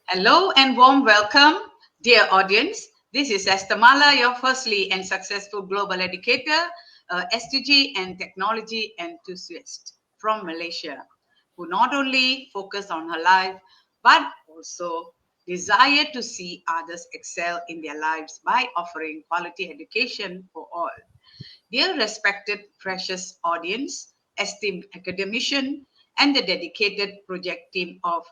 Hello and warm welcome, dear audience. This is Esther Mala, your firstly and successful global educator, SDG and technology enthusiast from Malaysia, who not only focus on her life, but also desire to see others excel in their lives by offering quality education for all. Dear respected precious audience, esteemed academician, and the dedicated project team of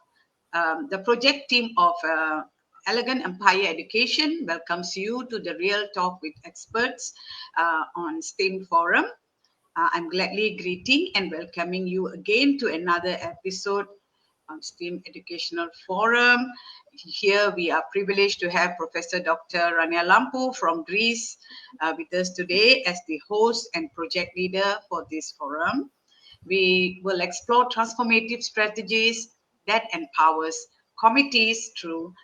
Elegant Empire Education welcomes you to the Real Talk with Experts on STEAM Forum. I'm gladly greeting and welcoming you again to another episode on STEAM Educational Forum. Here we are privileged to have Professor Dr. Rania Lampu from Greece with us today as the host and project leader for this forum. We will explore transformative strategies that empowers communities through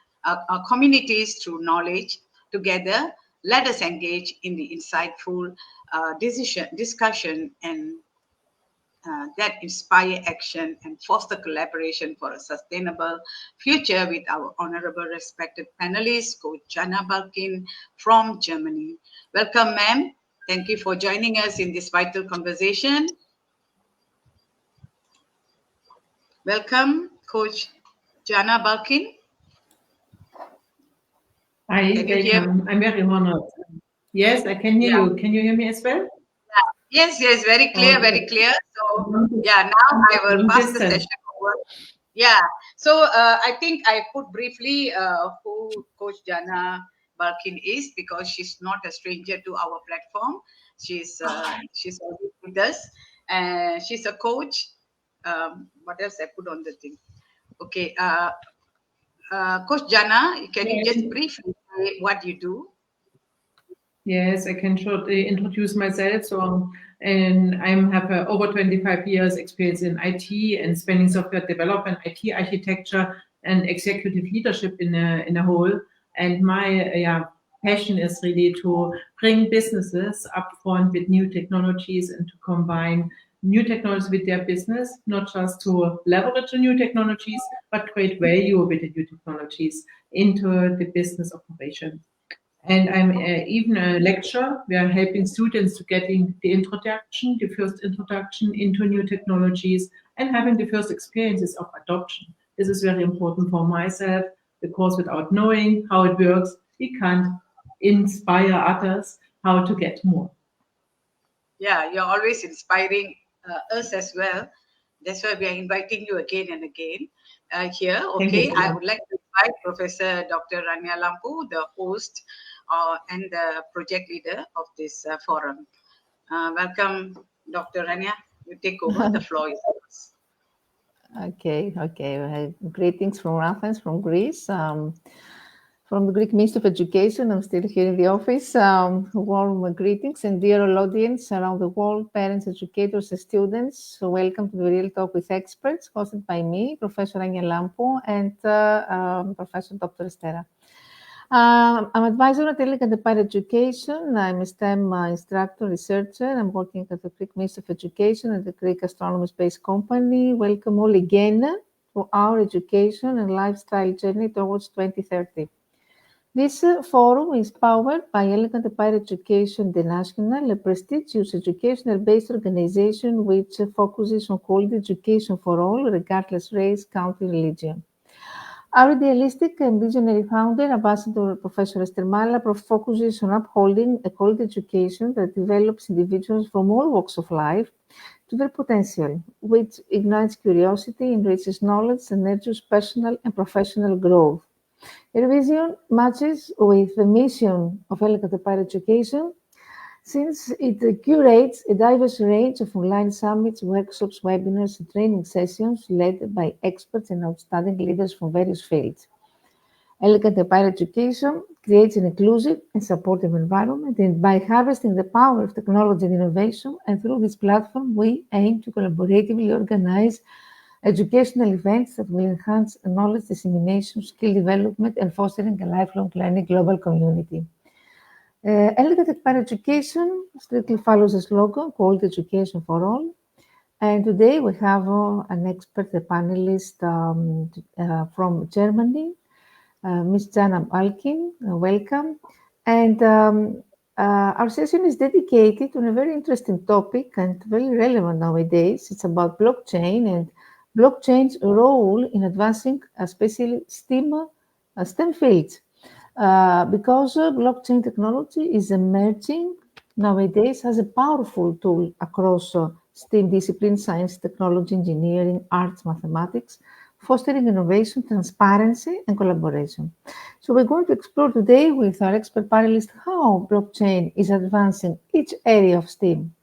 knowledge. Together, let us engage in the insightful discussion and that inspire action and foster collaboration for a sustainable future with our honorable respected panelist, Coach Jana Balkin from Germany. Welcome, ma'am. Thank you for joining us in this vital conversation. Welcome, Coach Jana Balkin. Hi, welcome. I'm very honored. Yes, I can hear you. Can you hear me as well? Yes, very clear, very clear. So, now I will pass the session over. So I think I put briefly who Coach Jana Balkin is, because she's not a stranger to our platform. She's always with us, and she's a coach. What else I put on the thing? Okay, Coach Jana, can you just briefly say what you do? Yes, I can shortly introduce myself. So, and I have over 25 years experience in IT and spanning software development, IT architecture, and executive leadership in a whole. And my passion is really to bring businesses upfront with new technologies and to combine new technologies with their business, not just to leverage the new technologies, but create value with the new technologies into the business operation. And I'm even a lecturer. We are helping students to getting the first introduction into new technologies and having the first experiences of adoption. This is very important for myself, because without knowing how it works, we can't inspire others how to get more. Yeah, you're always inspiring us as well. That's why we are inviting you again and again here. Okay, I would like to invite Professor Dr. Rania Lampu, the host and the project leader of this forum. Welcome, Dr. Rania. You take over. The floor is yours. Okay. Greetings from Athens, from Greece. From the Greek Ministry of Education, I'm still here in the office. Warm greetings, and dear all audience around the world, parents, educators, and students. So welcome to the Real Talk with Experts, hosted by me, Professor Rania Lampu, and Professor Dr. Estera. I'm advisor at Elegant Empire Education. I'm a STEM instructor, researcher. I'm working at the Greek Ministry of Education and the Greek Astronomy Space Company. Welcome all again to our education and lifestyle journey towards 2030. This forum is powered by Elegant Empire Education International, a prestigious educational-based organization which focuses on quality education for all, regardless race, country, religion. Our idealistic and visionary founder, Ambassador Professor Esther Mala, focuses on upholding a quality education that develops individuals from all walks of life to their potential, which ignites curiosity, enriches knowledge, and nurtures personal and professional growth. Our vision matches with the mission of Elegant Empire Education, since it curates a diverse range of online summits, workshops, webinars, and training sessions led by experts and outstanding leaders from various fields. Elegant Empire Education creates an inclusive and supportive environment, and by harvesting the power of technology and innovation, and through this platform, we aim to collaboratively organize educational events that will enhance knowledge dissemination, skill development, and fostering a lifelong learning global community. Elegant Empire Education strictly follows the slogan, quality education for all. And today we have an expert, a panelist from Germany, Ms. Jana Balkin. Welcome. And our session is dedicated to a very interesting topic and very relevant nowadays. It's about blockchain and blockchain's role in advancing especially STEM fields. Because blockchain technology is emerging nowadays as a powerful tool across STEM disciplines, science, technology, engineering, arts, mathematics, fostering innovation, transparency, and collaboration. So we're going to explore today with our expert panelist how blockchain is advancing each area of STEM.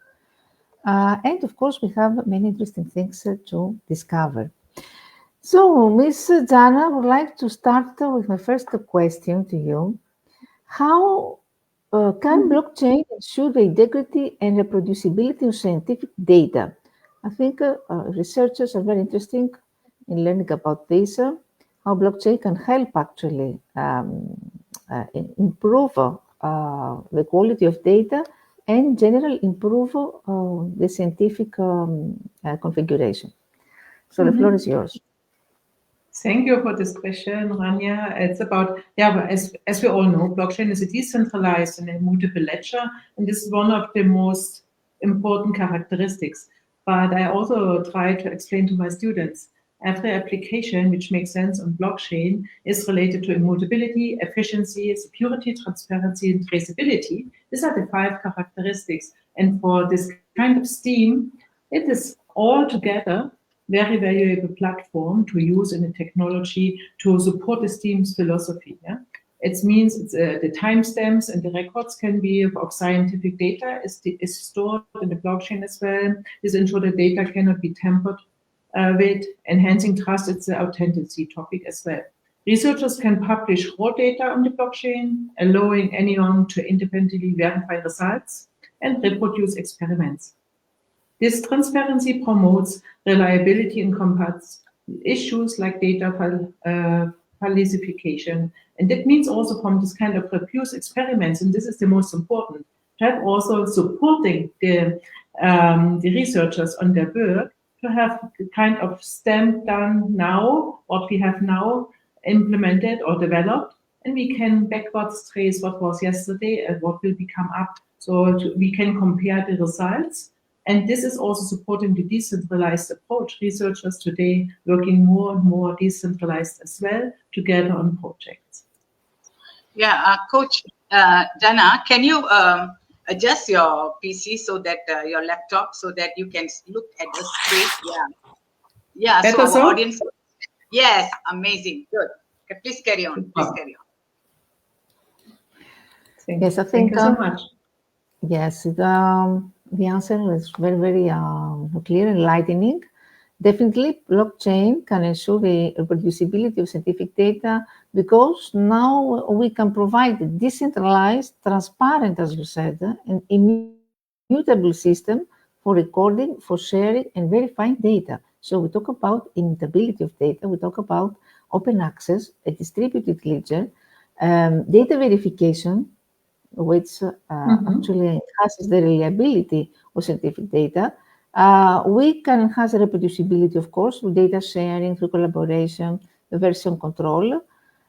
And of course, we have many interesting things to discover. So, Ms. Jana, I would like to start with my first question to you. How can blockchain ensure the integrity and reproducibility of scientific data? I think researchers are very interested in learning about this, how blockchain can help actually improve the quality of data and in general improve the scientific configuration. So the floor is yours. Thank you for this question, Rania. It's about, as we all know, blockchain is a decentralized and immutable ledger, and this is one of the most important characteristics. But I also try to explain to my students, every application which makes sense on blockchain is related to immutability, efficiency, security, transparency, and traceability. These are the 5 characteristics. And for this kind of STEAM, it is all together very valuable platform to use in the technology to support the STEAM's philosophy. Yeah? It means it's, the timestamps and the records can be of scientific data is stored in the blockchain as well. This ensures the data cannot be tampered with, enhancing trust. It's the authenticity topic as well. Researchers can publish raw data on the blockchain, allowing anyone to independently verify results and reproduce experiments. This transparency promotes reliability and combats issues like data falsification. And that means also from this kind of reproduce experiments, and this is the most important, have also supporting the researchers on their work to have the kind of STEM done now, what we have now implemented or developed, and we can backwards trace what was yesterday and what will become up. So we can compare the results. And this is also supporting the decentralized approach. Researchers today working more and more decentralized as well together on projects. Yeah, Coach Jana, can you adjust your PC so that your laptop so that you can look at the screen? Yeah. Better so our audience. Yes, amazing, good. Okay, please carry on. Yes, I think. Thank you so much. Yes, the answer is very, very clear and enlightening. Definitely, blockchain can ensure the reproducibility of scientific data because now we can provide a decentralized, transparent, as you said, and immutable system for recording, for sharing, and verifying data. So we talk about immutability of data, we talk about open access, a distributed ledger, data verification, which actually enhances the reliability of scientific data. We can enhance the reproducibility, of course, through data sharing, through collaboration, version control.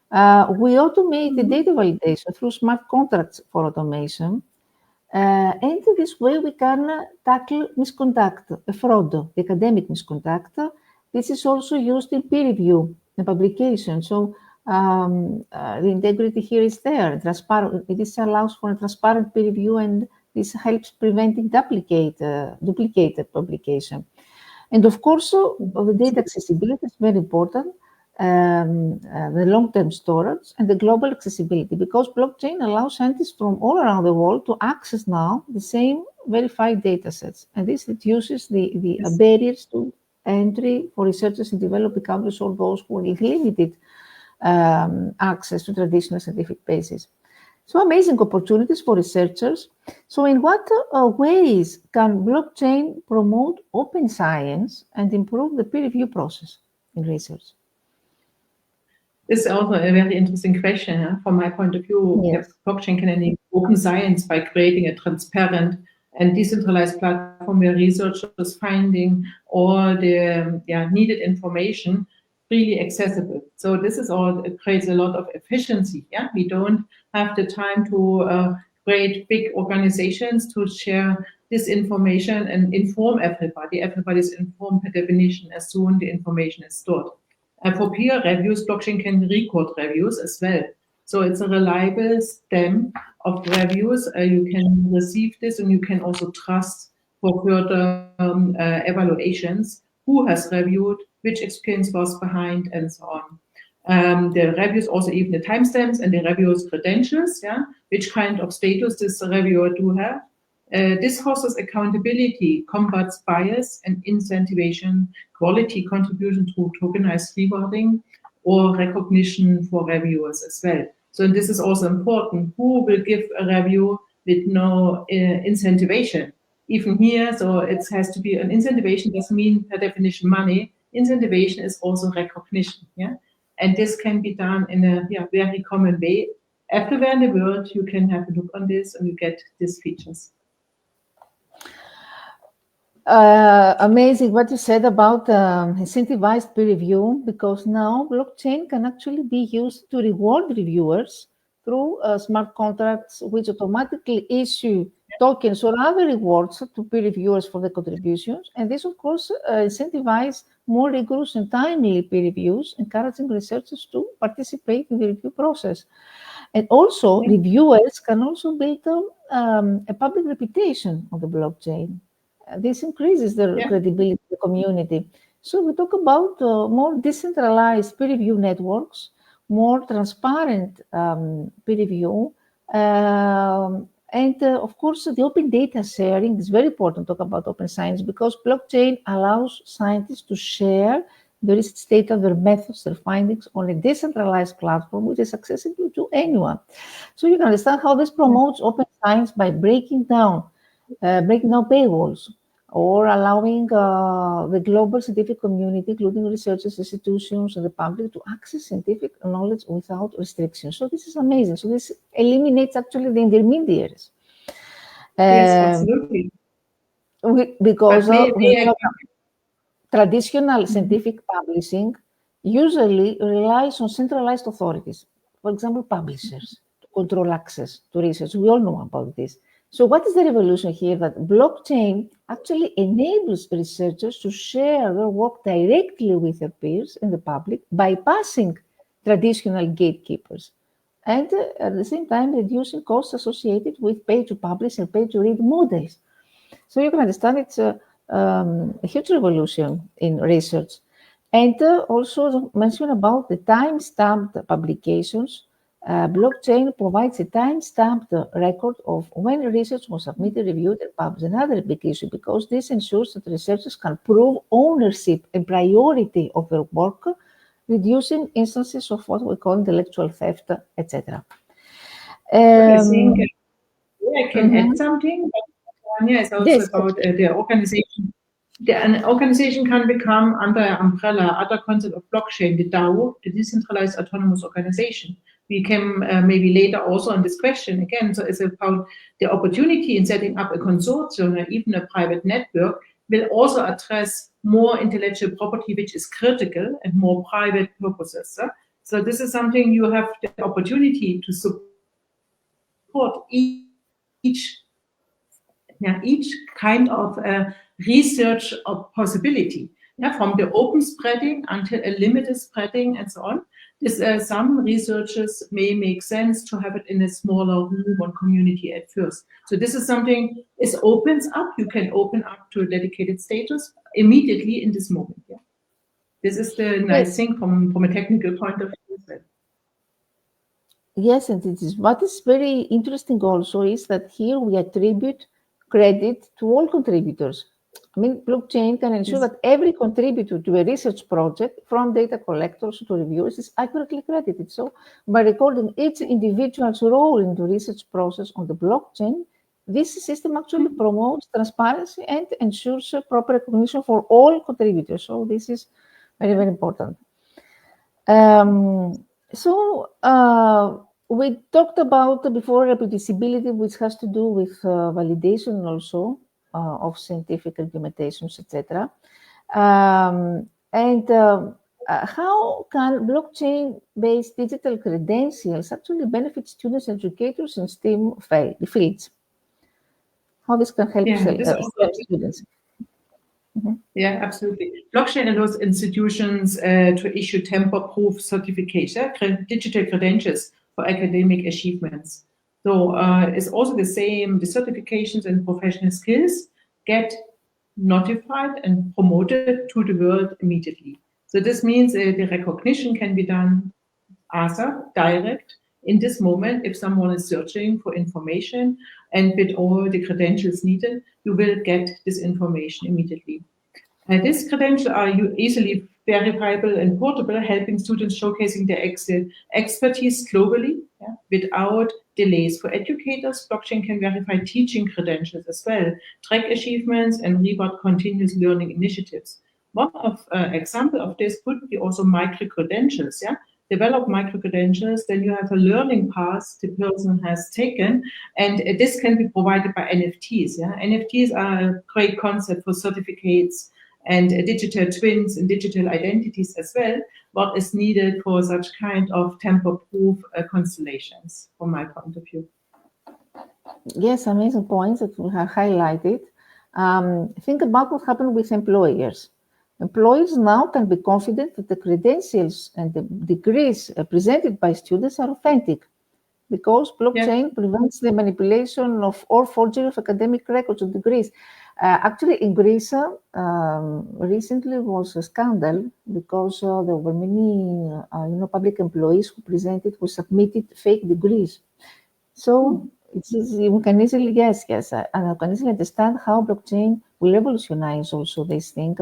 We automate the data validation through smart contracts for automation. And in this way, we can tackle misconduct, fraud, the academic misconduct. This is also used in peer review and publication. So the integrity here is there. Transparent. This allows for a transparent peer review, and this helps preventing duplicated publication. And of course, the data accessibility is very important. The long-term storage and the global accessibility, because blockchain allows scientists from all around the world to access now the same verified data sets. And this reduces the barriers to entry for researchers in developing countries or those who have limited access to traditional scientific bases. So amazing opportunities for researchers. So in what ways can blockchain promote open science and improve the peer review process in research? This is also a very interesting question. From my point of view, yes. Blockchain can enable open science by creating a transparent and decentralized platform where researchers finding all the needed information really accessible. So this is all, it creates a lot of efficiency. Yeah, we don't have the time to create big organizations to share this information and inform everybody. Everybody's informed per definition as soon the information is stored. And for peer reviews, blockchain can record reviews as well. So it's a reliable stem of reviews. You can receive this, and you can also trust for further evaluations who has reviewed, which experience was behind, and so on. The reviews also even the timestamps and the reviewer's credentials, which kind of status this reviewer do have. This fosters accountability, combats bias, and incentivation quality contribution through tokenized rewarding or recognition for reviewers as well. So this is also important. Who will give a review with no incentivation? Even here, so it has to be an incentivation, doesn't mean per definition money. Incentivation is also recognition, and this can be done in a very common way. Everywhere in the world, you can have a look on this and you get these features. Amazing what you said about incentivized peer review, because now blockchain can actually be used to reward reviewers through smart contracts, which automatically issue tokens or other rewards to peer reviewers for the contributions. And this, of course, incentivize more rigorous and timely peer reviews, encouraging researchers to participate in the review process. And also, reviewers can also build a public reputation on the blockchain. This increases the credibility of the community. So we talk about more decentralized peer review networks, more transparent peer review, and of course, the open data sharing is very important to talk about open science, because blockchain allows scientists to share the research data, their methods, their findings on a decentralized platform, which is accessible to anyone. So you can understand how this promotes open science by breaking down paywalls, or allowing the global scientific community, including researchers, institutions, and the public, to access scientific knowledge without restrictions. So this is amazing. So this eliminates actually the intermediaries. Yes, absolutely. Because traditional scientific publishing usually relies on centralized authorities, for example, publishers, to control access to research. We all know about this. So what is the revolution here? That blockchain actually enables researchers to share their work directly with their peers and the public, bypassing traditional gatekeepers, and at the same time reducing costs associated with pay-to-publish and pay-to-read models. So you can understand it's a huge revolution in research. And also mention about the time-stamped publications. Blockchain provides a time-stamped record of when research was submitted, reviewed, and published. Another big issue, because this ensures that researchers can prove ownership and priority of their work, reducing instances of what we call intellectual theft, etc. I think I can add something. Tanya is also about the organization. An organization can become under an umbrella, other concept of blockchain, the DAO, the Decentralized Autonomous Organization. We can maybe later also on this question again. So it's about the opportunity in setting up a consortium or even a private network will also address more intellectual property, which is critical, and more private purposes. So this is something you have the opportunity to support each kind of research of possibility, from the open spreading until a limited spreading and so on. Some researchers may make sense to have it in a smaller room or community at first. So this is something, it opens up, you can open up to a dedicated status immediately in this moment. This is the nice thing from a technical point of view. Yes, and it is. What is very interesting also is that here we attribute credit to all contributors. I mean, blockchain can ensure that every contributor to a research project, from data collectors to reviewers, is accurately credited. So by recording each individual's role in the research process on the blockchain, this system actually promotes transparency and ensures proper recognition for all contributors. So this is very, very important. we talked about before reproducibility, which has to do with validation also of scientific implementations, etc. How can blockchain-based digital credentials actually benefit students and educators in STEM fields? How this can help STEM students? Yeah, absolutely. Blockchain allows institutions to issue tamper-proof certification, digital credentials for academic achievements. So it's also the same, the certifications and professional skills get notified and promoted to the world immediately. So this means the recognition can be done ASAP, direct, in this moment. If someone is searching for information and with all the credentials needed, you will get this information immediately. These credentials are easily verifiable and portable, helping students showcasing their expertise globally without delays. For educators, blockchain can verify teaching credentials as well, track achievements, and reward continuous learning initiatives. One example of this could be also micro-credentials. Develop micro-credentials, then you have a learning path the person has taken, and this can be provided by NFTs. NFTs are a great concept for certificates and digital twins and digital identities as well, what is needed for such kind of tamper-proof constellations, from my point of view. Yes, amazing points that we have highlighted. Think about what happened with employers. Employers now can be confident that the credentials and the degrees presented by students are authentic, because blockchain prevents the manipulation of or forgery of academic records or degrees. Actually, in Greece, recently was a scandal because there were many, public employees who submitted fake degrees. So you can easily and I can easily understand how blockchain will revolutionize also this thing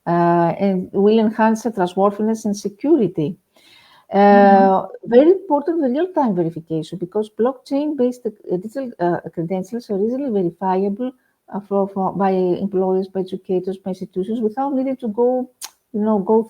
and will enhance the trustworthiness and security. Very important, the real-time verification, because blockchain-based digital credentials are easily verifiable by employers, by educators, by institutions, without needing to go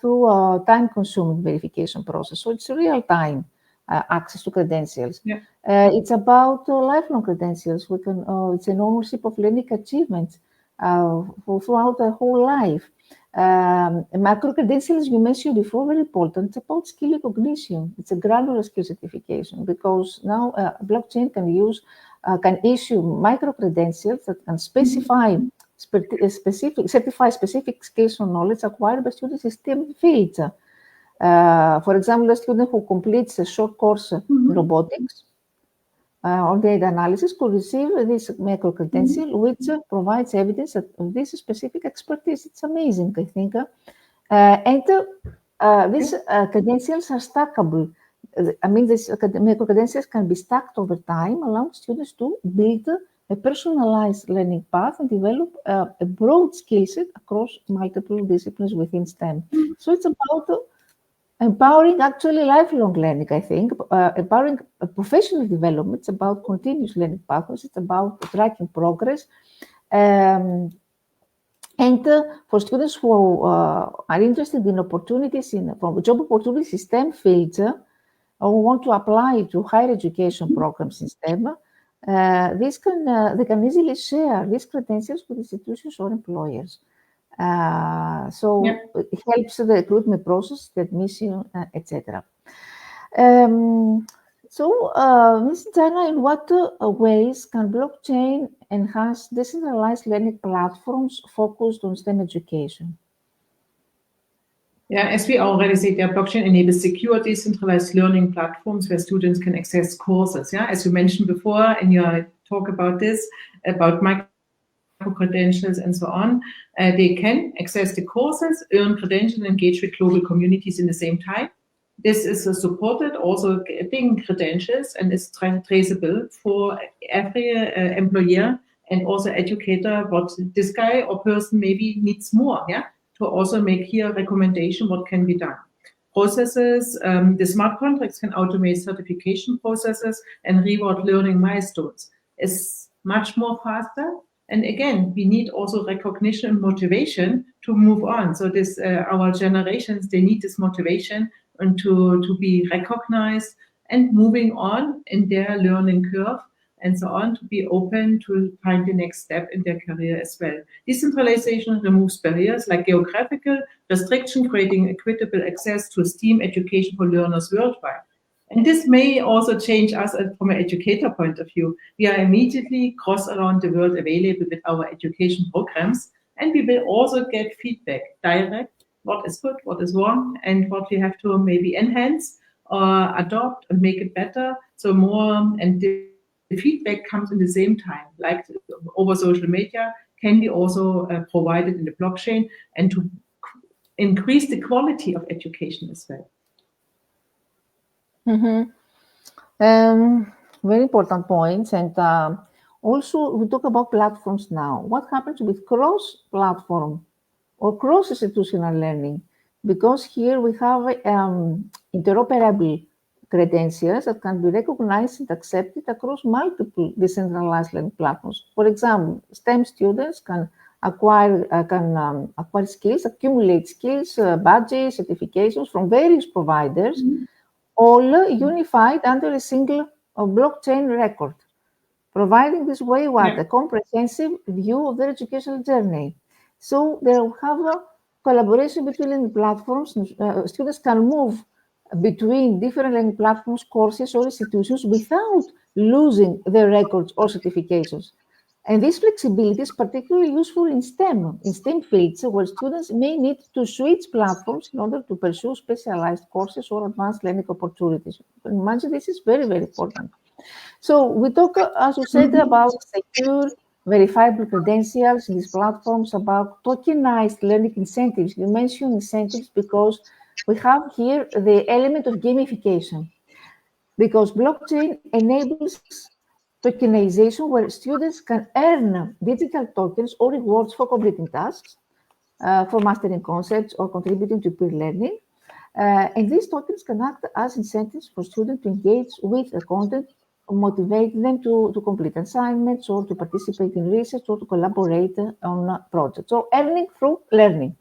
through a time-consuming verification process. So it's real-time access to credentials. It's about lifelong credentials. It's an ownership of learning achievements throughout the whole life. Macro credentials you mentioned before, very important. It's about skill recognition. It's a granular skill certification, because now blockchain can issue micro credentials that can certify specific skills or knowledge acquired by students in STEM fields. For example, a student who completes a short course in robotics or data analysis could receive this micro credential, which provides evidence of this specific expertise. It's amazing, I think. These credentials are stackable. I mean, these micro credentials can be stacked over time, allowing students to build a personalized learning path and develop a broad skill set across multiple disciplines within STEM. So it's about empowering actually lifelong learning, I think, empowering professional development. It's about continuous learning pathways. It's about tracking progress. And for students who are interested in opportunities job opportunities in STEM fields, or want to apply to higher education programs in STEM, they can easily share these credentials with institutions or employers. It helps the recruitment process, the admission, etc. Ms. Jana, in what ways can blockchain enhance decentralized learning platforms focused on STEM education? Yeah, as we already said, blockchain enables secure, decentralized learning platforms where students can access courses. As you mentioned before in your talk about this, about micro-credentials and so on, they can access the courses, earn credentials, and engage with global communities in the same time. This is supported also getting credentials and is traceable for every employer and also educator what this guy or person maybe needs more, to also make here a recommendation what can be done. Processes, the smart contracts can automate certification processes and reward learning milestones. It's much more faster. And again, we need also recognition and motivation to move on. So this, our generations, they need this motivation and to be recognized and moving on in their learning curve and so on, to be open to find the next step in their career as well. Decentralization removes barriers like geographical restriction, creating equitable access to STEAM education for learners worldwide. And this may also change us from an educator point of view. We are immediately cross around the world available with our education programs, and we will also get feedback direct, what is good, what is wrong, and what we have to maybe enhance or adopt and make it better. So more, and the feedback comes in the same time, like over social media, can be also provided in the blockchain, and to increase the quality of education as well. Very important points. And also, we talk about platforms now. What happens with cross-platform or cross-institutional learning? Because here we have interoperable credentials that can be recognized and accepted across multiple decentralized learning platforms. For example, STEM students can acquire skills, accumulate skills, badges, certifications from various providers, all unified under a single blockchain record, providing this way a comprehensive view of their educational journey. So they have a collaboration between the platforms. Students can move between different learning platforms, courses, or institutions without losing their records or certifications. And this flexibility is particularly useful in STEM fields, where students may need to switch platforms in order to pursue specialized courses or advanced learning opportunities. Imagine this is very, very important. So we talk, as you said, about secure, verifiable credentials in these platforms, about tokenized learning incentives. You mentioned incentives because we have here the element of gamification, because blockchain enables tokenization where students can earn digital tokens or rewards for completing tasks, for mastering concepts or contributing to peer learning. And these tokens can act as incentives for students to engage with the content, motivate them to complete assignments or to participate in research or to collaborate on projects. So earning through learning.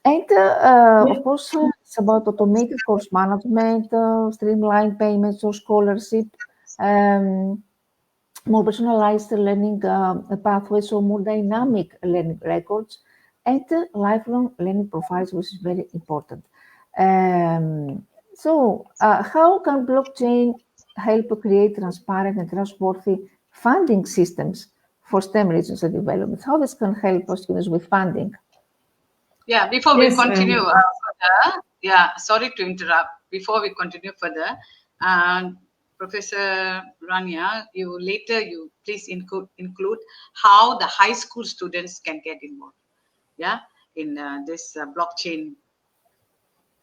And of course, it's about automated course management, streamlined payments or scholarship, more personalized learning pathways or more dynamic learning records, and lifelong learning profiles, which is very important. So how can blockchain help create transparent and trustworthy funding systems for STEM research and development? How this can help our students with funding? Yeah, before we continue further, sorry to interrupt. Before we continue further, Professor Rania, you please include how the high school students can get involved, in this blockchain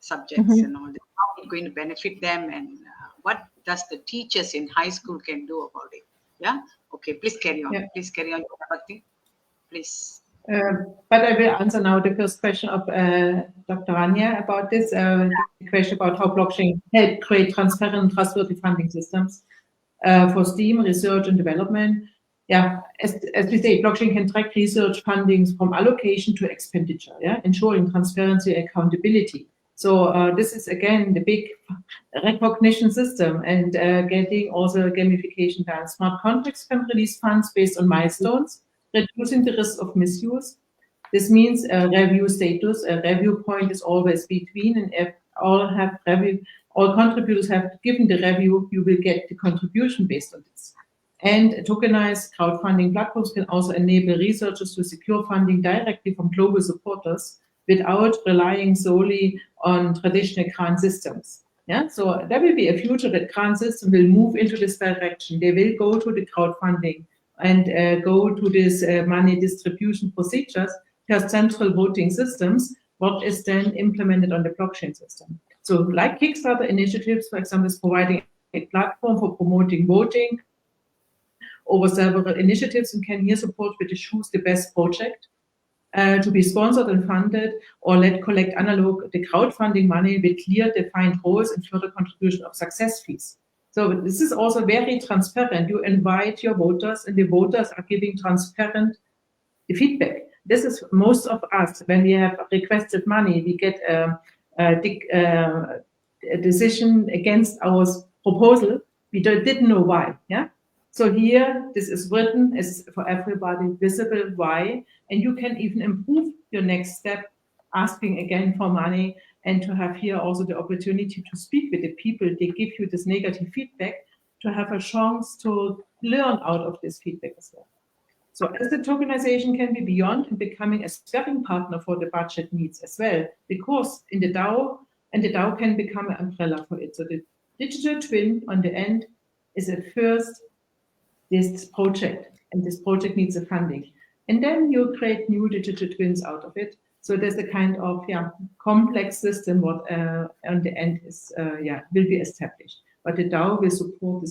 subjects and all that. How it's going to benefit them, and what does the teachers in high school can do about it? Yeah. Okay. Please carry on. Yeah. Please carry on, please. But I will answer now the first question of Dr. Rania about this, the question about how blockchain help create transparent, trustworthy funding systems for STEAM research and development. Yeah, as we say, blockchain can track research fundings from allocation to expenditure, ensuring transparency and accountability. So this is, again, the big recognition system, and getting also gamification done. Smart contracts can release funds based on milestones, reducing the risk of misuse. This means a review status. A review point is always between, and if all contributors have given the review, you will get the contribution based on this. And tokenized crowdfunding platforms can also enable researchers to secure funding directly from global supporters without relying solely on traditional grant systems. So there will be a future that grant system will move into this direction. They will go to the crowdfunding and go to this money distribution procedures per central voting systems, what is then implemented on the blockchain system. So like Kickstarter initiatives, for example, is providing a platform for promoting voting over several initiatives, and can here support with the Choose the Best project to be sponsored and funded, or let collect analog the crowdfunding money with clear defined roles and further contribution of success fees. So this is also very transparent. You invite your voters, and the voters are giving transparent feedback. This is most of us, when we have requested money, we get a decision against our proposal, we didn't know why. Yeah. So here, this is written, is for everybody visible why, and you can even improve your next step, asking again for money, and to have here also the opportunity to speak with the people. They give you this negative feedback, to have a chance to learn out of this feedback as well. So as the tokenization can be beyond and becoming a sparring partner for the budget needs as well, because in the DAO, and the DAO can become an umbrella for it. So the digital twin on the end is at first this project, and this project needs a funding. And then you create new digital twins out of it. So there's a kind of complex system what on the end is will be established. But the DAO will support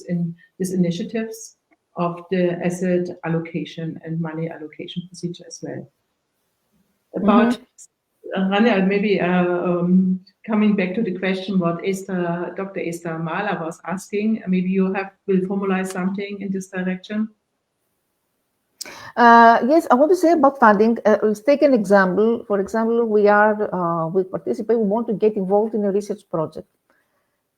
these initiatives of the asset allocation and money allocation procedure as well. About Rania, maybe coming back to the question what Dr. Esther Mahler was asking, maybe you will formalize something in this direction. Yes, I want to say about funding. Let's take an example. For example, we participate, we want to get involved in a research project.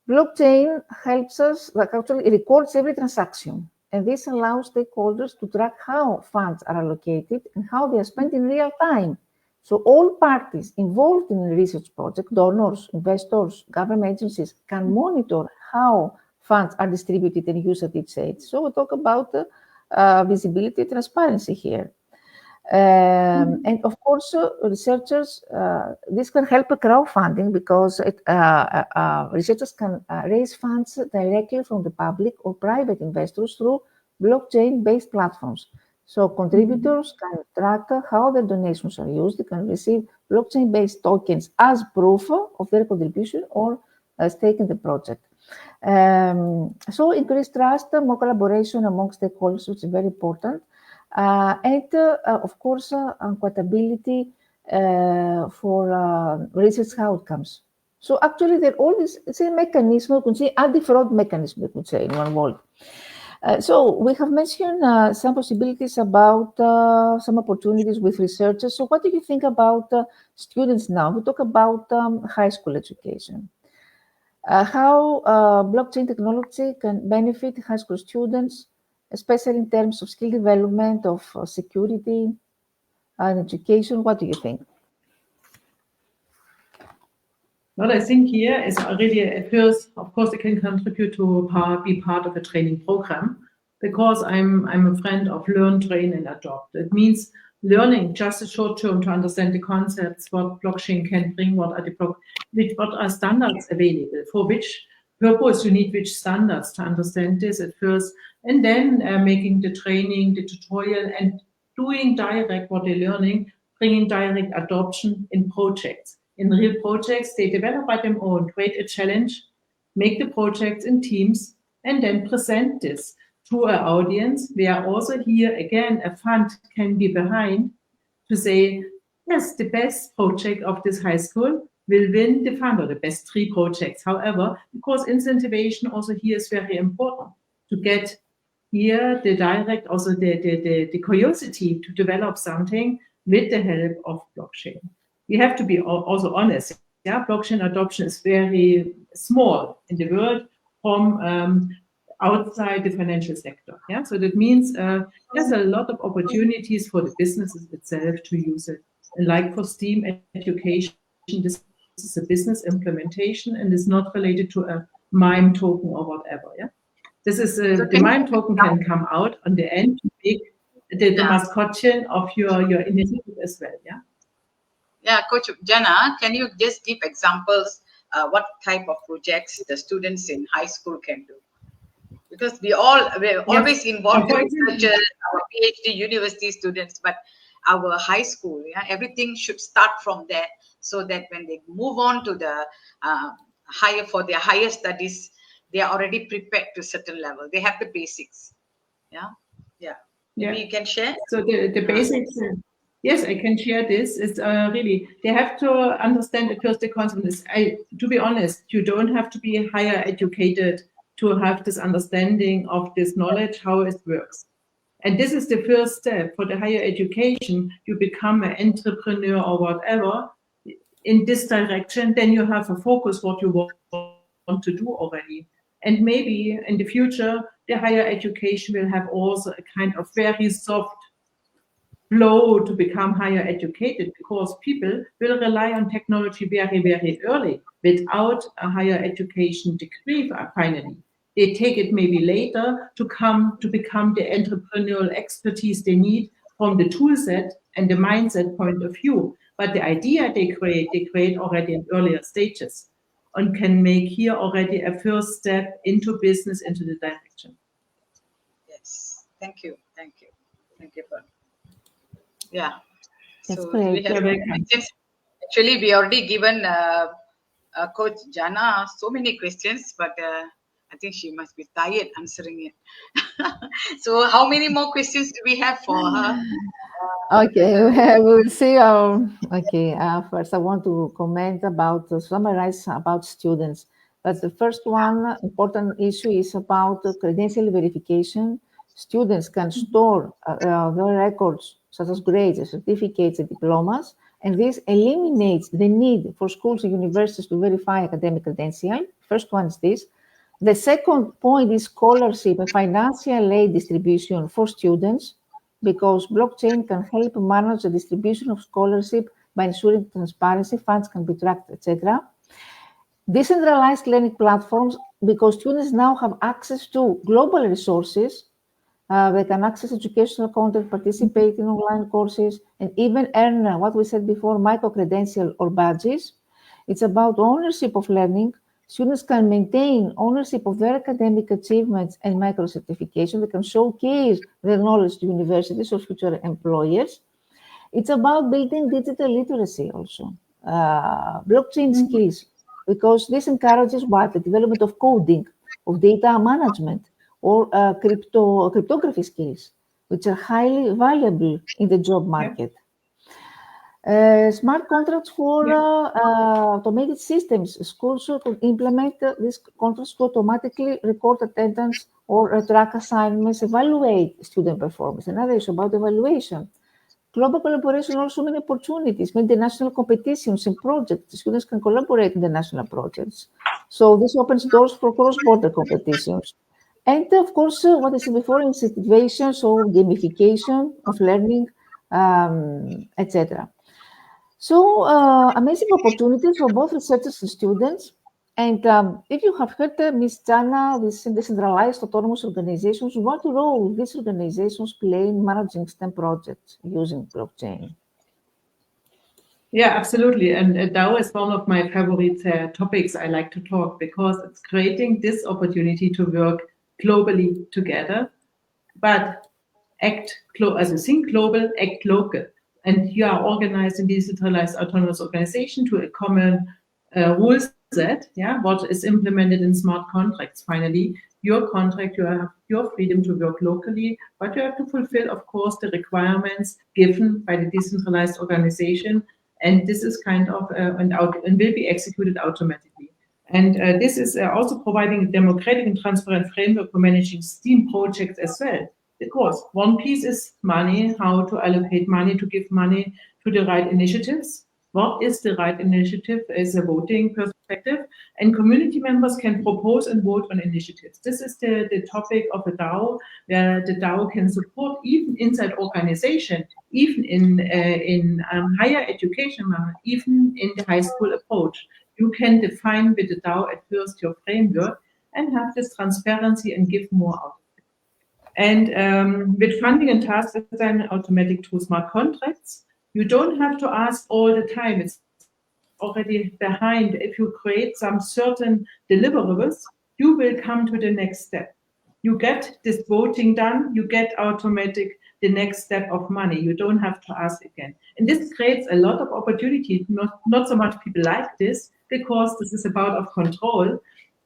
Blockchain helps us, actually records every transaction. And this allows stakeholders to track how funds are allocated and how they are spent in real time. So all parties involved in a research project, donors, investors, government agencies, can monitor how funds are distributed and used at each stage. So we talk about visibility, transparency here. And of course, researchers, this can help a crowdfunding because researchers can raise funds directly from the public or private investors through blockchain-based platforms. So contributors can track how their donations are used. They can receive blockchain-based tokens as proof of their contribution or stake in the project. So increased trust, more collaboration among stakeholders, which is very important. And of course, compatibility for research outcomes. So actually, there all this it's a mechanism, we could say, anti-fraud mechanism, we could say, in one word. So we have mentioned some possibilities about some opportunities with researchers. So what do you think about students now? We talk about high school education. How blockchain technology can benefit high school students, especially in terms of skill development, of security and education. What do you think? What I think here is really at first, of course, it can contribute to be part of a training program, because I'm a friend of learn, train, and adopt. It means learning just a short term to understand the concepts, what blockchain can bring, what are standards available, for which purpose you need which standards to understand this at first, and then making the training, the tutorial, and doing direct what they're learning, bringing direct adoption in projects. In real projects, they develop by their own, create a challenge, make the projects in teams, and then present this to an audience where also here, again, a fund can be behind to say, yes, the best project of this high school will win the fund, or the best 3 projects. However, because incentivization also here is very important to get here the direct, also the curiosity to develop something with the help of blockchain. We have to be also honest. Yeah, blockchain adoption is very small in the world from outside the financial sector. Yeah, so that means there's a lot of opportunities for the businesses itself to use it. And like for STEAM education, this is a business implementation and is not related to a MIME token or whatever. Yeah, this is the MIME token can come out on the end to make the mascotchen of your initiative as well. Yeah. Yeah, Coach Jenna, can you just give examples what type of projects the students in high school can do? Because we're always involved in researchers, our PhD university students, but our high school, everything should start from there, so that when they move on to the their higher studies, they are already prepared to a certain level. They have the basics. Maybe you can share. So the basics. Yes, I can share this. It's really, they have to understand at first the concept. To be honest, you don't have to be higher educated to have this understanding of this knowledge, how it works. And this is the first step for the higher education. You become an entrepreneur or whatever in this direction, then you have a focus what you want to do already. And maybe in the future, the higher education will have also a kind of very soft flow to become higher educated, because people will rely on technology very, very early without a higher education degree finally. They take it maybe later to become the entrepreneurial expertise they need from the tool set and the mindset point of view. But the idea they create already in earlier stages and can make here already a first step into business, into the direction. Yes, thank you. For yeah. That's So great. we have questions. Actually, we already given Coach Jana so many questions, but I think she must be tired answering it. So how many more questions do we have for her? Okay, we'll see. Okay, first I want to comment about, summarize about students. But the first one important issue is about credential verification. Students can store their records, such as grades, certificates, and diplomas, and this eliminates the need for schools and universities to verify academic credential. First one is this. The second point is scholarship and financial aid distribution for students, because blockchain can help manage the distribution of scholarship by ensuring transparency, funds can be tracked, etc. Decentralized learning platforms, because students now have access to global resources. They can access educational content, participate in online courses, and even earn what we said before, micro-credential or badges. It's about ownership of learning. Students can maintain ownership of their academic achievements and micro-certification. They can showcase their knowledge to universities or future employers. It's about building digital literacy also, blockchain skills, because this encourages what? The development of coding, of data management, or cryptography skills, which are highly valuable in the job market. Smart contracts for automated systems. Schools could implement these contracts to automatically record attendance or track assignments, evaluate student performance. Another issue about evaluation. Global collaboration also many opportunities, international competitions and projects. Students can collaborate in the national projects. So this opens doors for cross-border competitions. And of course, what I said before, incentivation, so gamification of learning, etc. So amazing opportunities for both researchers and students. And if you have heard Ms. Jana, these decentralized autonomous organizations, what role these organizations play in managing STEM projects using blockchain? Yeah, absolutely. And DAO is one of my favorite topics I like to talk, because it's creating this opportunity to work globally together, but think global, act local. And you are organized in decentralized autonomous organization to a common rule set, what is implemented in smart contracts. Finally, your contract, you have your freedom to work locally, but you have to fulfill, of course, the requirements given by the decentralized organization. And this is kind of and will be executed automatically. And this is also providing a democratic and transparent framework for managing STEAM projects as well. Because one piece is money, how to allocate money, to give money to the right initiatives. What is the right initiative is a voting perspective, and community members can propose and vote on initiatives. This is the topic of a DAO, where the DAO can support even inside organization, even in higher education, even in the high school approach. You can define with the DAO at first your framework and have this transparency and give more out. And with funding and task assignment automatic through smart contracts, you don't have to ask all the time. It's already behind. If you create some certain deliverables, you will come to the next step. You get this voting done, you get automatic the next step of money. You don't have to ask again. And this creates a lot of opportunity. Not so much people like this, because this is about of control,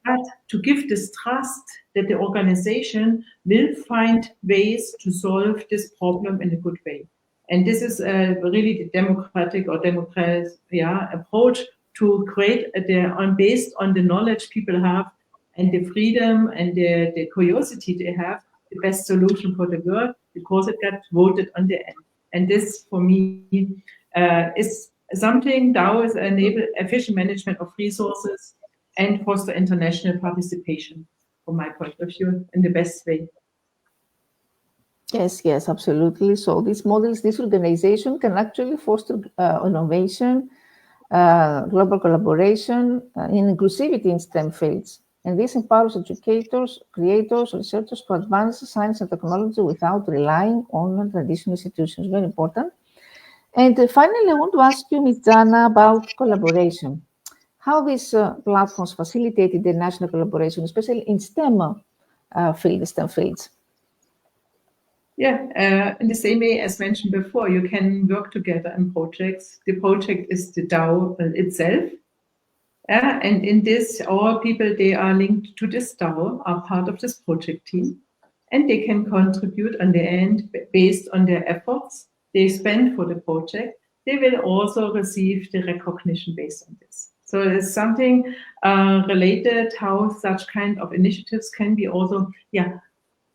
but to give this trust that the organization will find ways to solve this problem in a good way. And this is really the democratic approach to create based on the knowledge people have and the freedom and the curiosity they have, the best solution for the world, because it got voted on the end. And this, for me, is something DAO is enable efficient management of resources and foster international participation. from my point of view, in the best way. Yes, absolutely. So these models, this organization can actually foster innovation, global collaboration, and inclusivity in STEM fields. And this empowers educators, creators, researchers to advance science and technology without relying on traditional institutions. Very important. And finally, I want to ask you, Ms. Jana, about collaboration. How these platforms facilitate international collaboration, especially in STEM fields. Yeah, in the same way as mentioned before, you can work together in projects. The project is the DAO itself. And in this, all people, they are linked to this DAO, are part of this project team. And they can contribute on the end based on their efforts they spend for the project. They will also receive the recognition based on this. So it's something related how such kind of initiatives can be also,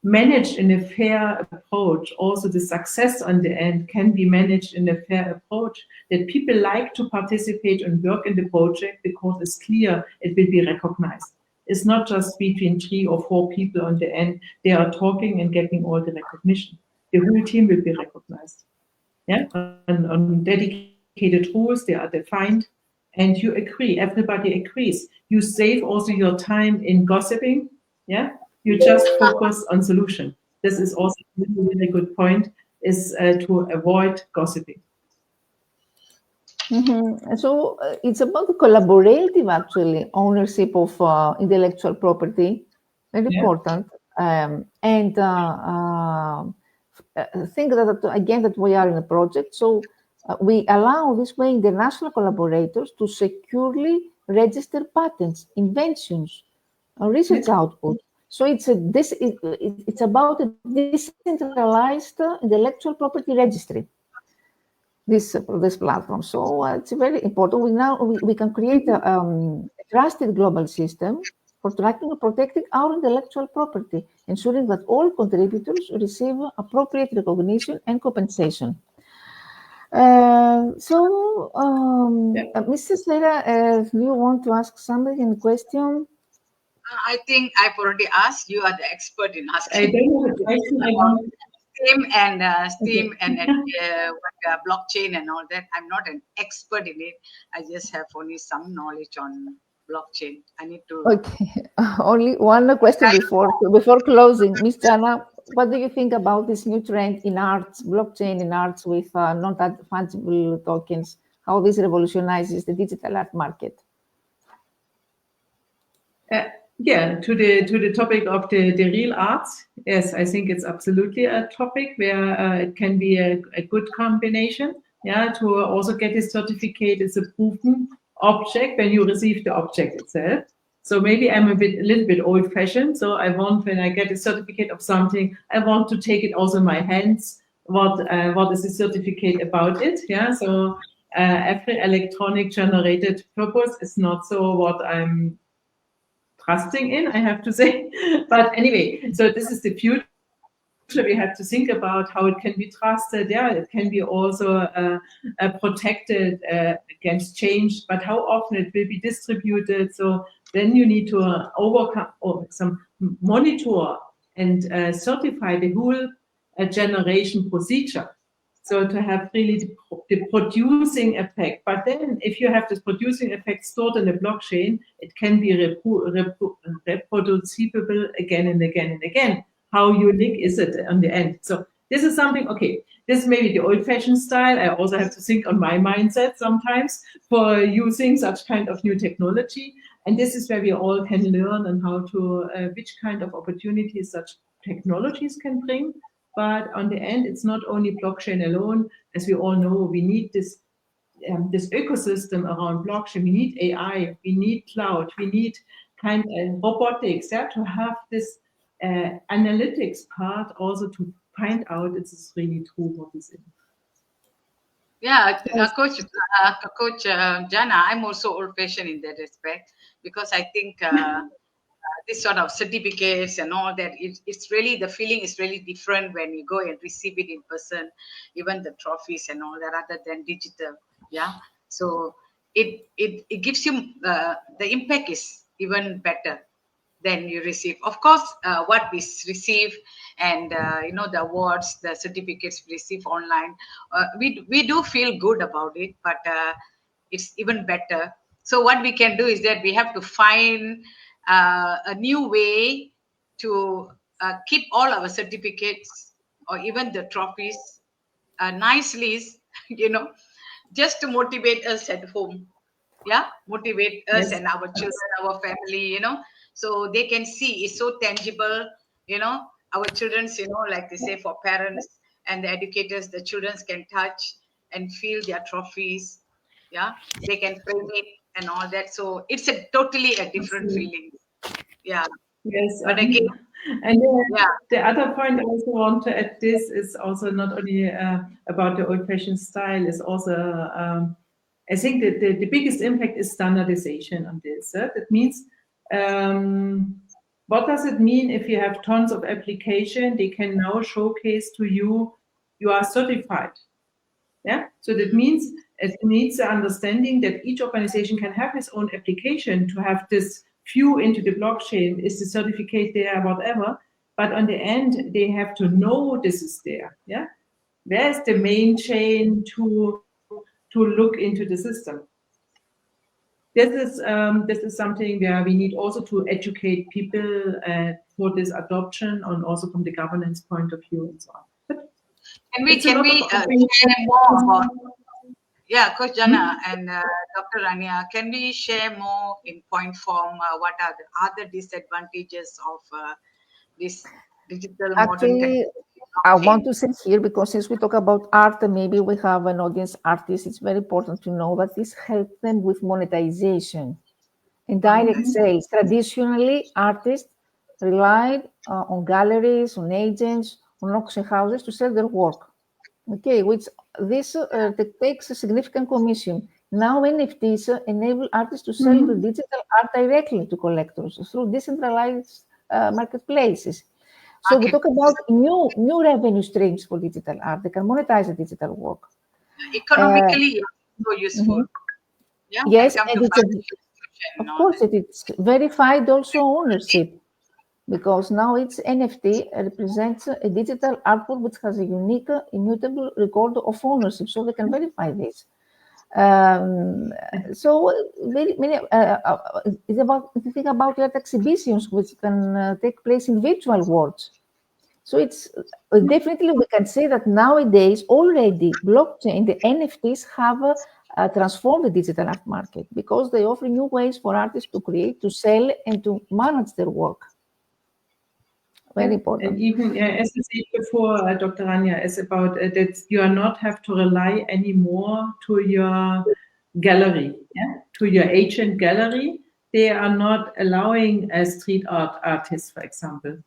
managed in a fair approach. Also, the success on the end can be managed in a fair approach, that people like to participate and work in the project because it's clear it will be recognized. It's not just between 3 or 4 people on the end. They are talking and getting all the recognition. The whole team will be recognized. Yeah, and on dedicated rules, they are defined, and you agree. Everybody agrees. You save also your time in gossiping. Yeah. You just focus on solution. This is also a really good point, is to avoid gossiping. So it's about the collaborative, actually, ownership of intellectual property. Very important. And think that, again, that we are in a project. So we allow this way international collaborators to securely register patents, inventions, research output. So it's about a decentralized intellectual property registry. This platform. So it's very important. We can create a trusted global system for tracking and protecting our intellectual property, ensuring that all contributors receive appropriate recognition and compensation. Mrs. Sarah, do you want to ask somebody a question? I think I've already asked. You are the expert in asking. I don't know the question. STEAM and blockchain and all that. I'm not an expert in it. I just have only some knowledge on blockchain. I need to. Okay, only one question before closing, Ms. Jana. What do you think about this new trend in arts, blockchain in arts with non-fungible tokens? How this revolutionizes the digital art market? To the topic of the real arts, yes, I think it's absolutely a topic where it can be a good combination. Yeah, to also get this certificate as a proven object when you receive the object itself. So maybe I'm a little bit old-fashioned. So I want, when I get a certificate of something, I want to take it also in my hands. What is the certificate about it? Yeah. So every electronic generated purpose is not so what I'm trusting in, I have to say. But anyway, so this is the future. We have to think about how it can be trusted. Yeah, it can be also protected against change, but how often it will be distributed. So then you need to overcome or monitor and certify the whole generation procedure. So to have really the producing effect. But then if you have this producing effect stored in a blockchain, it can be reproducible again and again and again. How unique is it on the end? So this is something, okay, this is maybe the old-fashioned style. I also have to think on my mindset sometimes for using such kind of new technology. And this is where we all can learn and how to, which kind of opportunities such technologies can bring. But on the end, it's not only blockchain alone. As we all know, we need this ecosystem around blockchain. We need AI, we need cloud, we need kind of robotics, to have this analytics part also to find out it's really true what is in. Yeah, Coach Jana, I'm also old-fashioned in that respect, because I think this sort of certificates and all that, it's really, the feeling is really different when you go and receive it in person, even the trophies and all that, rather than digital. Yeah, so it gives you the impact is even better then you receive. Of course, what we receive and the awards, the certificates we receive online, we do feel good about it, but it's even better. So what we can do is that we have to find a new way to keep all our certificates or even the trophies nicely, just to motivate us at home. Yeah, motivate us and our children, our family, so they can see it's so tangible, our children's, like they say, for parents and the educators, the children's can touch and feel their trophies. Yeah, they can frame it and all that. So it's a totally a different feeling. Yeah. Yes. But again, and the other point I also want to add, this is also not only about the old-fashioned style, is also I think that the biggest impact is standardization on this. That means, what does it mean if you have tons of application? They can now showcase to you are certified. Yeah. So that means it needs the understanding that each organization can have its own application to have this view into the blockchain. Is the certificate there, whatever? But on the end, they have to know this is there. Yeah. Where's the main chain to look into the system? This is something where we need also to educate people for this adoption, and also from the governance point of view and so on. Can we share more about? Yeah, Coach Jana and Dr. Rania, can we share more in point form? What are the other disadvantages of this digital modern Actually, I want to say here, because since we talk about art, and maybe we have an audience artist, it's very important to know that this helps them with monetization and direct sales. Traditionally, artists relied on galleries, on agents, on auction houses to sell their work. Okay, which this takes a significant commission. Now NFTs enable artists to sell the digital art directly to collectors through decentralized marketplaces. So we talk about new revenue streams for digital art. They can monetize the digital work. Economically, so useful. Yeah. Yes, and of course it's verified also ownership, because now it's NFT represents a digital artwork which has a unique, immutable record of ownership, so they can verify this. So very many. It's about the thing about art exhibitions, which can take place in virtual worlds. So it's definitely, we can say that nowadays already blockchain, the NFTs have transformed the digital art market, because they offer new ways for artists to create, to sell, and to manage their work. Very important. And even as I said before, Dr. Rania, is about that you are not have to rely anymore to your gallery, to your agent gallery. They are not allowing a street art artist, for example,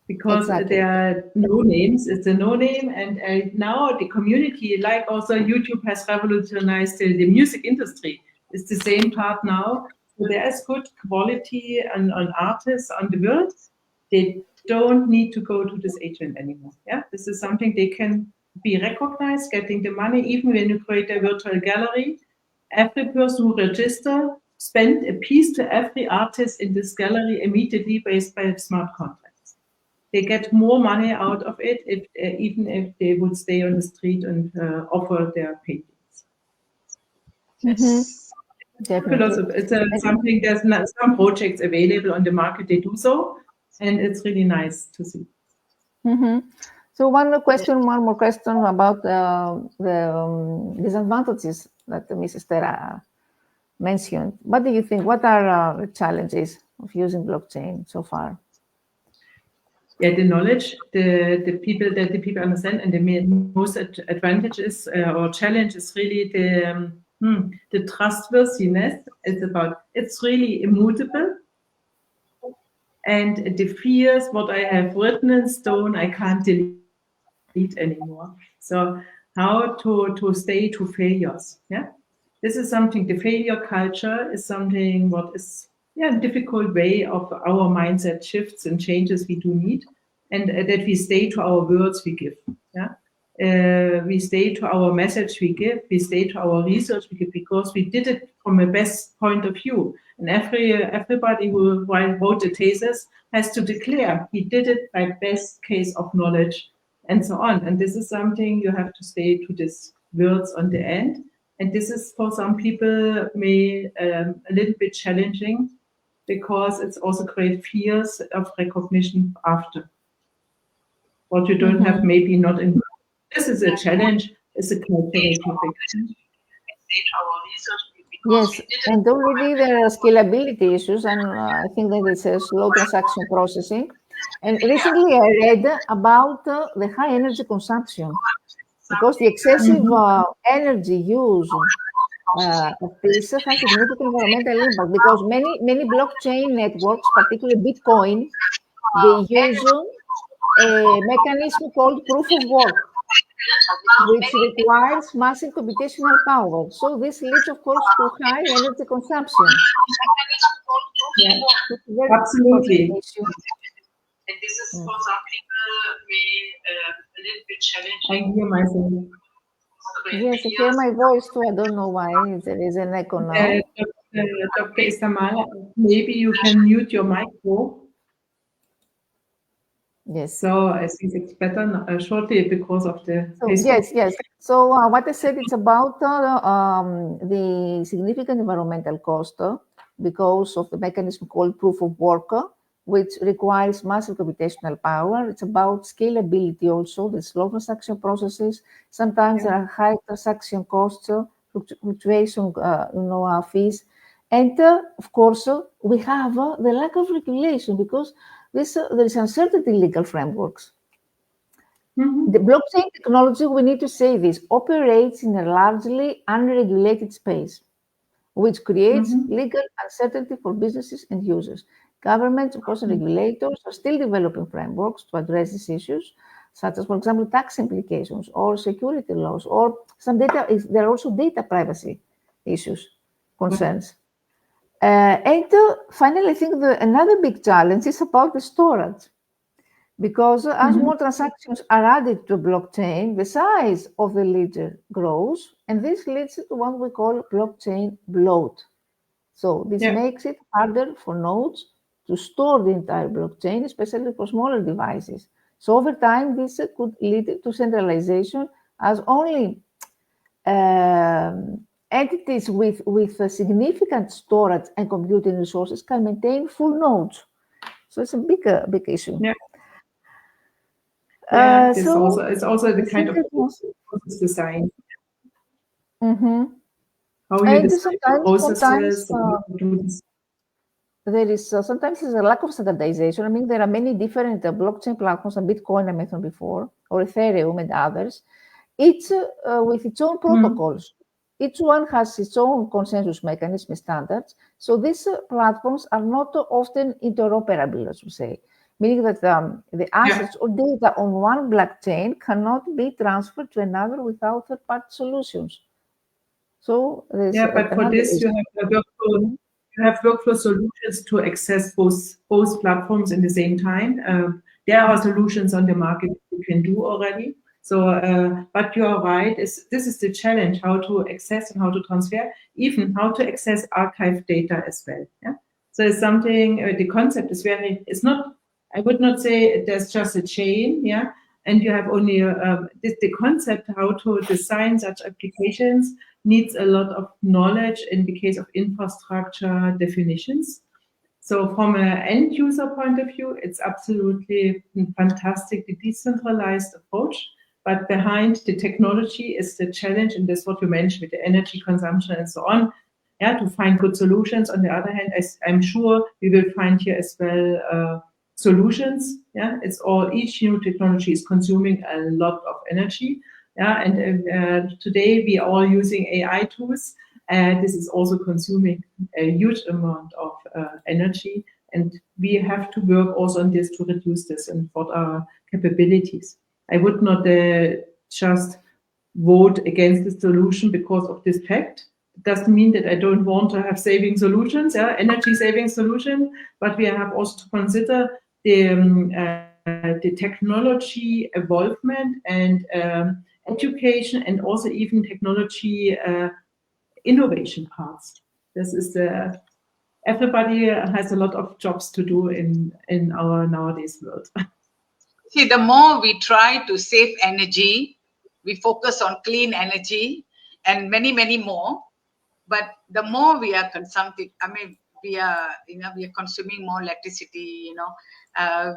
because there are no names. It's a no name, and now the community, like also YouTube, has revolutionized the music industry. It's the same part now. So there is good quality on artists on the world. They don't need to go to this agent anymore. Yeah, this is something they can be recognized, getting the money. Even when you create a virtual gallery, every person who registers spend a piece to every artist in this gallery immediately based by smart contracts. They get more money out of it, even if they would stay on the street and offer their paintings. Definitely. It's something. There's some projects available on the market. They do so. And it's really nice to see. So one more question about the disadvantages that Mrs. Tera mentioned. What do you think? What are the challenges of using blockchain so far? Yeah, the knowledge, the people understand, and the most advantage is or challenge is really the trustworthiness. It's really immutable. And the fears, what I have written in stone, I can't delete anymore. So how to stay to failures? Yeah, this is something. The failure culture is something what is a difficult way of our mindset shifts and changes we do need, and that we stay to our words we give. Yeah, we stay to our message we give. We stay to our research we give, because we did it from a best point of view. And everybody who wrote the thesis has to declare he did it by best case of knowledge and so on. And this is something you have to stay to these words on the end. And this is for some people may a little bit challenging because it's also great fears of recognition after. What you don't have, maybe not in. This is a challenge. It's a cultural topic. Yes, and already there are scalability issues, and I think that it's a slow transaction processing. And recently I read about the high energy consumption, because the excessive energy use of this has significant environmental impact, because many blockchain networks, particularly Bitcoin, they use a mechanism called proof of work, which requires massive computational power. So this leads, of course, to high energy consumption. Yeah, absolutely. And this is for some people a little bit challenging. I hear myself. Yes, I hear my voice too. I don't know why. There is an echo now. Dr. Istamala, maybe you can mute your micro. Yes. So I think it's better shortly because of the. Yes. So what I said, it's about the significant environmental cost because of the mechanism called proof of work, which requires massive computational power. It's about scalability also, the slow transaction processes. Sometimes there are high transaction costs, fluctuation, fees. And of course, we have the lack of regulation, because there is uncertainty in legal frameworks. The blockchain technology, we need to say this, operates in a largely unregulated space, which creates legal uncertainty for businesses and users. Governments, of course, and regulators are still developing frameworks to address these issues, such as, for example, tax implications or security laws, or some data. There are also data privacy issues, concerns. And finally, I think another big challenge is about the storage, because as more transactions are added to a blockchain, the size of the ledger grows, and this leads to what we call blockchain bloat. So this makes it harder for nodes to store the entire blockchain, especially for smaller devices. So over time, this could lead to centralization, as only entities with significant storage and computing resources can maintain full nodes. So it's a big issue. It's also the kind of process design. How you design the processes. There is sometimes there's a lack of standardization. I mean, there are many different blockchain platforms, and Bitcoin I mentioned before, or Ethereum and others, each with its own protocols. Each one has its own consensus mechanism standards. So these platforms are not often interoperable, as we say, meaning that the assets or data on one blockchain cannot be transferred to another without third-party solutions. So but for this you have workflow solutions to access both platforms in the same time. There are solutions on the market you can do already. So, but you are right. This is the challenge: how to access and how to transfer, even how to access archive data as well. Yeah. So it's something. The concept is very. It's not. I would not say there's just a chain. Yeah. And you have only the concept how to design such applications needs a lot of knowledge in the case of infrastructure definitions. So from an end user point of view, it's absolutely fantastic, the decentralized approach. But behind the technology is the challenge, and that's what you mentioned with the energy consumption and so on. Yeah, to find good solutions. On the other hand, I'm sure we will find here as well solutions. Yeah, it's all, each new technology is consuming a lot of energy. Yeah, and today we are all using AI tools, and this is also consuming a huge amount of energy. And we have to work also on this to reduce this and what are capabilities. I would not just vote against the solution because of this fact. It doesn't mean that I don't want to have saving solutions, energy saving solution, but we have also to consider the technology evolvement and education, and also even technology innovation parts. This is everybody has a lot of jobs to do in our nowadays world. See, the more we try to save energy, we focus on clean energy and many, many more. But the more we are consuming, I mean, we are consuming more electricity,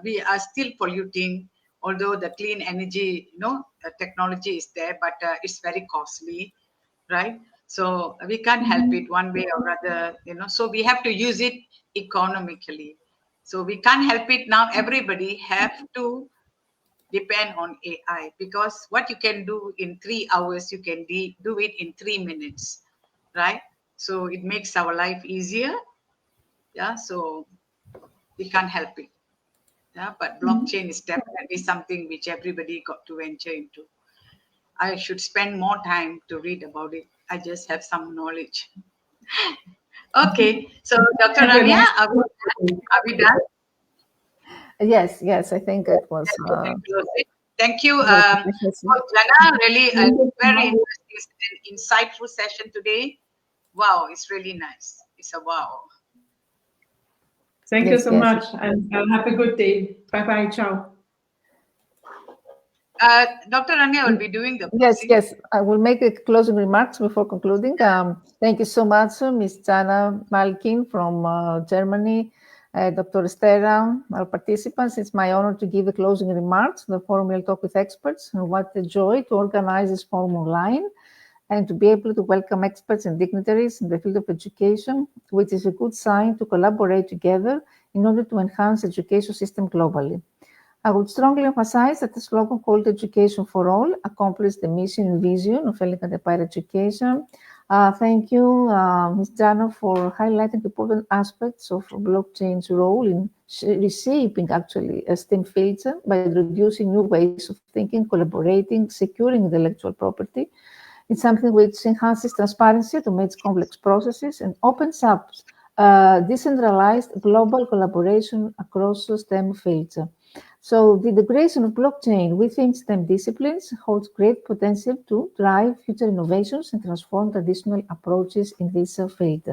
we are still polluting, although the clean energy, technology is there, but it's very costly, right? So we can't help it one way or other, so we have to use it economically. So we can't help it now. Everybody have to depend on AI, because what you can do in 3 hours, you can do it in 3 minutes, right? So it makes our life easier. Yeah, so we can't help it. Yeah, but blockchain is definitely something which everybody got to venture into. I should spend more time to read about it. I just have some knowledge. Okay, so Dr. Rania, are we done? Yes, yes, I think it was. Thank you, Yes, Jana. Really a very interesting and insightful session today. Wow, it's really nice. It's a wow. Thank you so much, and have a good day. Bye-bye. Ciao. Dr. Rania will be doing the closing. Yes, I will make a closing remarks before concluding. Thank you so much, Ms. Jana Malkin from Germany, Dr. Estera, our participants. It's my honor to give the closing remarks. The forum will talk with experts, and what a joy to organize this forum online and to be able to welcome experts and dignitaries in the field of education, which is a good sign to collaborate together in order to enhance the education system globally. I would strongly emphasize that the slogan called Education for All accomplished the mission and vision of Elegant Empire Education. Thank you, Ms. Jana, for highlighting important aspects of blockchain's role in reshaping actually STEM fields by introducing new ways of thinking, collaborating, securing intellectual property. It's something which enhances transparency, automates complex processes, and opens up decentralized global collaboration across STEM fields. So the integration of blockchain within STEM disciplines holds great potential to drive future innovations and transform traditional approaches in this field.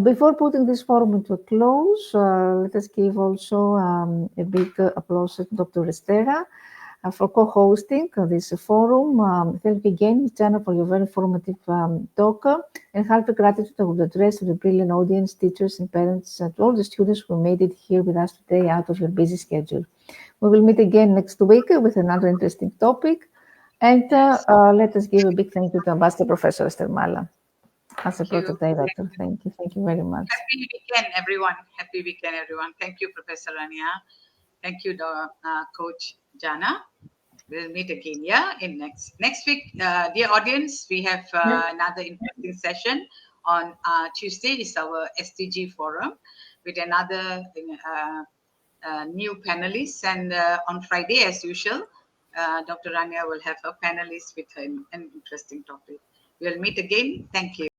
Before putting this forum into a close, let us give also a big applause to Dr. Estera for co-hosting this forum. Thank you again, Ms. Jana, for your very informative talk, and heartfelt gratitude I would address to the brilliant audience, teachers and parents, to all the students who made it here with us today out of your busy schedule. We will meet again next week with another interesting topic, and let us give a big thank you to Ambassador Professor Esther Mala as a project director. Thank you very much. Happy weekend, everyone. Happy weekend, everyone. Thank you, Professor Rania. Thank you, Coach Jana. We'll meet again, in next week. Dear audience, we have another interesting session on Tuesday. Is our SDG forum with another new panelists, and on Friday, as usual, Dr. Rania will have a panelist with an interesting topic. We'll meet again. Thank you.